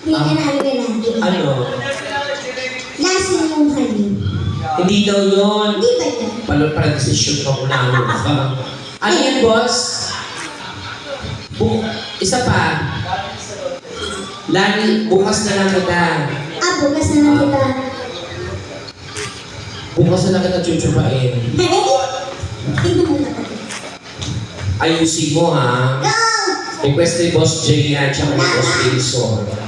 Hindi ka namin lagi. Ano? Lasing mong halip. Hindi daw yun. Hindi ba yun? Para decision ka kung namin ka. Ano yan, boss? Isa pa. Lani, bukas na lang kita. Bukas na lang kita. Bukas na lang kita chuchupain. Tingnan mo na kasi. Ayusin mo, ha? Go! Request ni Boss J yan, tsaka ni Boss Wilson.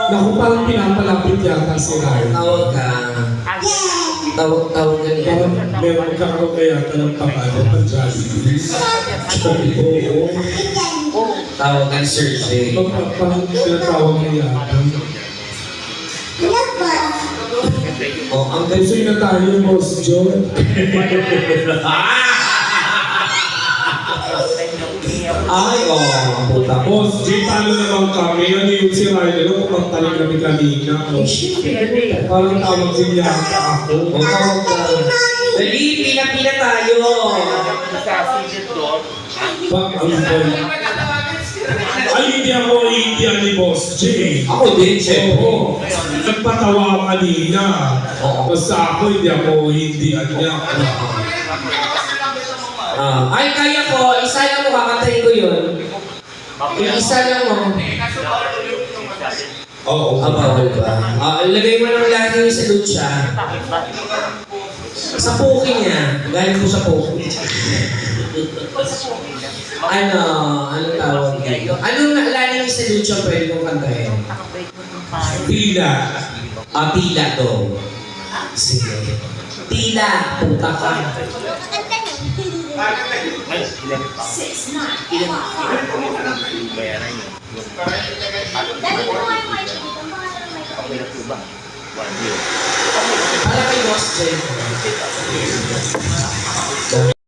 Naku, parang pinapalapit yata si Ryan. Tawag ka. Tawag ka niya. Parang meron magkakaroon ka yata ng kapalo ng Jollibee. Oo. Tawag ka ni Sir J. Parang tinatawag niya yata. Oh, ang Gusto na tayo, Boss John. Ay, puta. Boss, di talo naman kami. Ano yung si Ryan? Ano kung magtalik kami kanina? Parang tawag din yata ako. Tawag ka. Dali, pila tayo. Bak, ang boy. Ay, hindi ako iindihan ni Boss J. Ako din, syempre. Oo. Nagpatawa ako kanina. Oo. Basta ako, hindi ako iindihan niya. Ay, kaya ko. Isa lang mo, kakantayin ko yun. Yung isa lang mo. Oo. Bawal ba? Ilagay mo ng lagi sa lucha. Sa puki niya. Galing ko sa puki. Anong tawag dito? Anong lagi sa lucha pwede kong kantahin? Tila. Tila to. Sige. Tila, puta ka. Para kay Boss J.